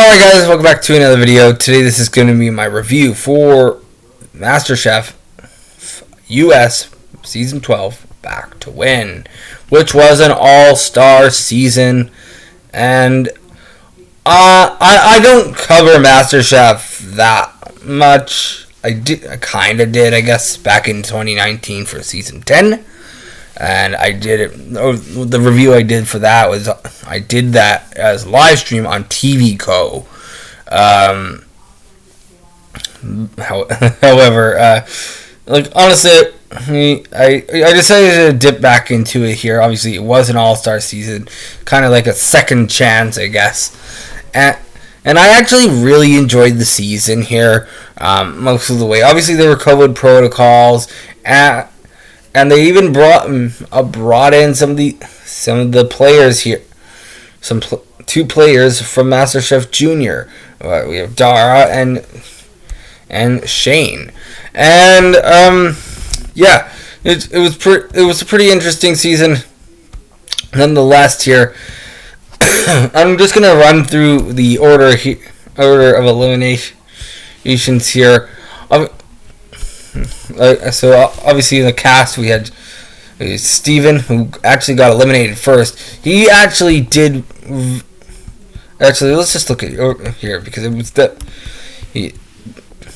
Alright guys, welcome back to another video. Today this is going to be my review for Masterchef US Season 12 Back to Win, which was an all-star season. And I don't cover Masterchef that much. I kind of did, I guess, back in 2019 for Season 10. And I did it. The review I did for that was I did that as live stream on TV Co. However, like honestly, I decided to dip back into it here. Obviously, it was an all-star season, kind of like a second chance, I guess. And I actually really enjoyed the season here, most of the way. Obviously, there were COVID protocols, and they even brought in some of the players here, two players from MasterChef Junior. We have Dara and Shane, and yeah, it was a pretty interesting season. Nonetheless, here I'm just gonna run through the order of eliminations here. So obviously in the cast we had Steven, who actually got eliminated first. He actually did. Actually, let's just look at here because it was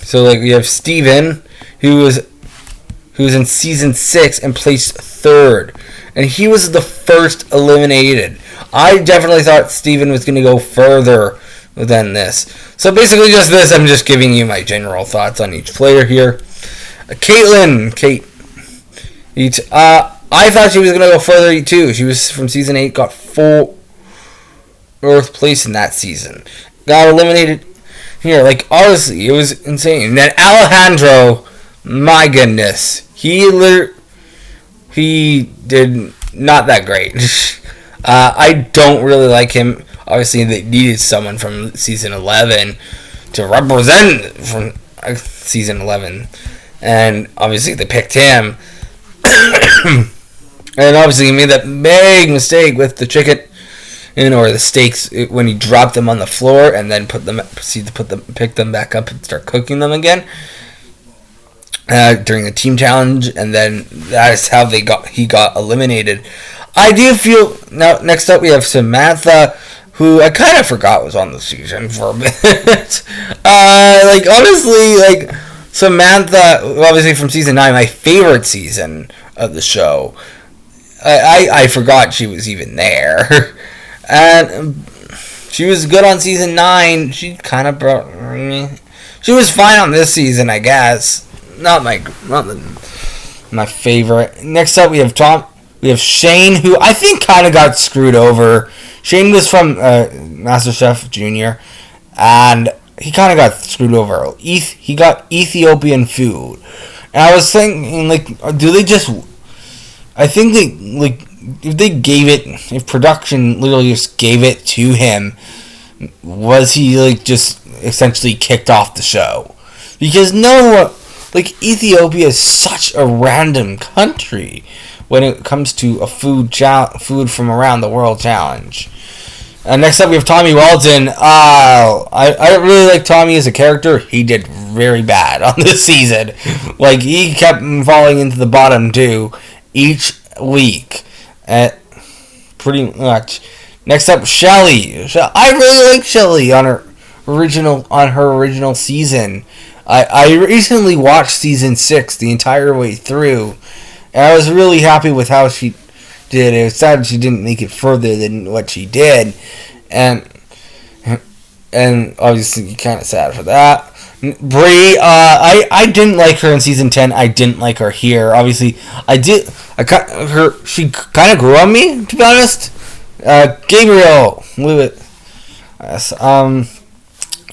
so like we have Steven, who was in season 6 and placed 3rd, and he was the first eliminated. I definitely thought Steven was going to go further than this. So basically, just this. I'm just giving you my general thoughts on each player here. Kate, I thought she was going to go further too. She was from season 8, got 4th place in that season. Got eliminated here. Like, honestly, it was insane. And then Alejandro, my goodness. He did not that great. I don't really like him. Obviously, they needed someone from season 11 to represent from season 11. And obviously they picked him. And obviously he made that big mistake with the chicken or the steaks when he dropped them on the floor and then pick them back up and start cooking them again during the team challenge, and then that is how he got eliminated. I do feel now. Next up we have Samantha, who I kind of forgot was on the season for a bit. Like honestly, like. Samantha, obviously from season 9, my favorite season of the show. I forgot she was even there. And she was good on season 9. She kind of brought me. She was fine on this season, I guess. Not my favorite. Next up, we have Shane, who I think kind of got screwed over. Shane was from MasterChef Junior, and he kind of got screwed over. He got Ethiopian food. And I was thinking, like, do they just... I think they, like, if production literally just gave it to him, was he, like, just essentially kicked off the show? Because Ethiopia is such a random country when it comes to a food from around the world challenge. Next up, we have Tommy Walton. I really like Tommy as a character. He did very bad on this season. Like, he kept falling into the bottom 2 each week. Pretty much. Next up, Shelly. I really like Shelly on her original season. I recently watched season 6 the entire way through, and I was really happy with how she did. It was sad she didn't make it further than what she did, and obviously kind of sad for that. Brie, I didn't like her in season 10. I didn't like her here. Obviously, she kind of grew on me, to be honest. Gabriel Lewitt, yes,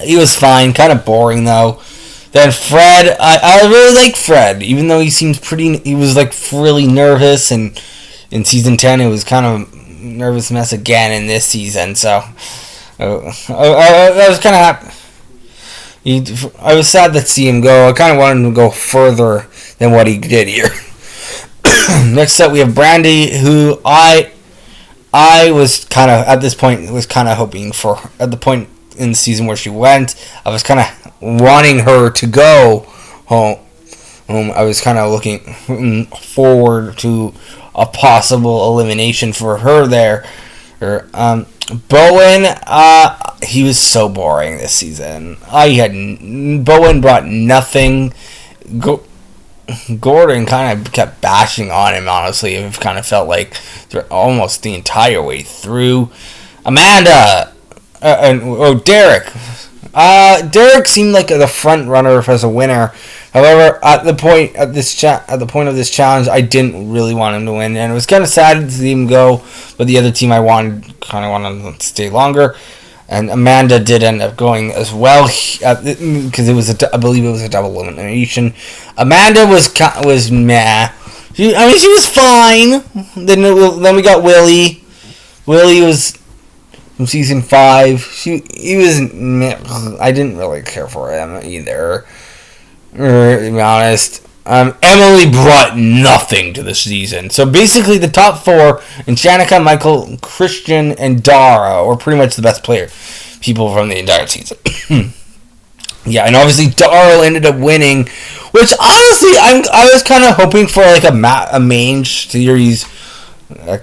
he was fine. Kind of boring though. Then Fred, I really like Fred, even though he was like really nervous, and in season 10 it was kind of a nervous mess again in this season, so I was kind of happy. I was sad to see him go. I kind of wanted him to go further than what he did here. Next up we have Brandy, who I was kind of, at this point, was kind of hoping for, at the point in the season where she went. I was kind of wanting her to go home. I was kind of looking forward to a possible elimination for her there. Bowen, he was so boring this season. Bowen brought nothing. Gordon kind of kept bashing on him, honestly. It kind of felt like almost the entire way through. Amanda, Derek. Derek seemed like the front runner as a winner. However, at the point of this challenge, I didn't really want him to win, and it was kind of sad to see him go. But the other team I wanted to stay longer, and Amanda did end up going as well because I believe it was a double elimination. Amanda was meh. She was fine. Then we got Willie. Willie was from season 5. He was meh. I didn't really care for him either. To be honest, Emily brought nothing to the season. So basically, the top 4, Shanika, Michael, Christian, and Dara were pretty much the best people from the entire season. Yeah, and obviously Dara ended up winning, which honestly, I was kind of hoping for like a main series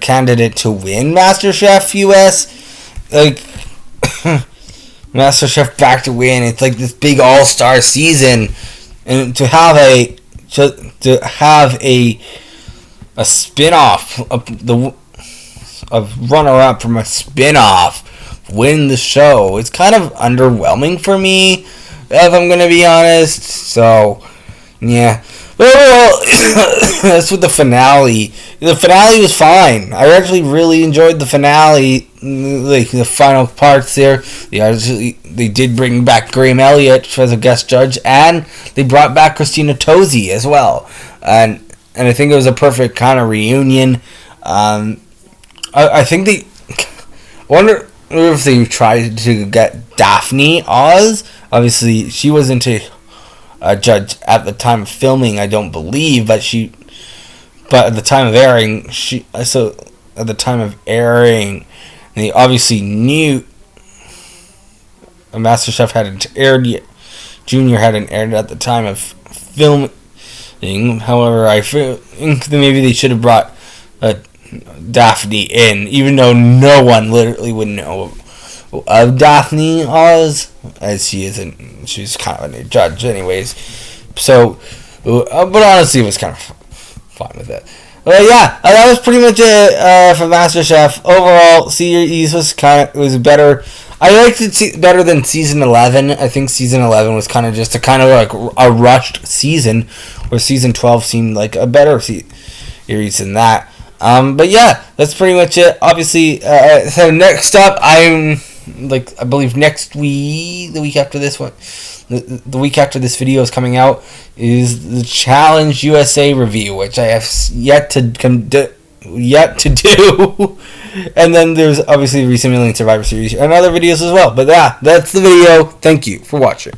candidate to win MasterChef US, like MasterChef back to win. It's like this big all-star season. And to have a spin-off of runner-up from a spin-off win the show, it's kind of underwhelming for me, if I'm gonna be honest. So yeah, but overall, that's with the finale. The finale was fine. I actually really enjoyed the finale, like the final parts there. They did bring back Graham Elliott as a guest judge, and they brought back Christina Tosi as well. And I think it was a perfect kind of reunion. I think I wonder if they tried to get Daphne Oz. Obviously, she wasn't a judge at the time of filming, I don't believe, but at the time of airing, they obviously knew MasterChef hadn't aired yet. Junior hadn't aired at the time of filming. However, I think maybe they should have brought Daphne in, even though no one literally would know of Daphne Oz, as she's kind of a new judge anyways. So, but honestly, it was kind of fine with it. Yeah, that was pretty much it for MasterChef. Overall, series was better. I liked it better than season 11. I think season 11 was kind of just a rushed season, where season 12 seemed like a better series than that. But yeah, that's pretty much it. Obviously, so next up, I believe the week after this one, the week after this video is coming out, is the Challenge USA review, which I have yet to do. And then there's obviously the Recent Million Survivor Series and other videos as well. But yeah, that's the video. Thank you for watching.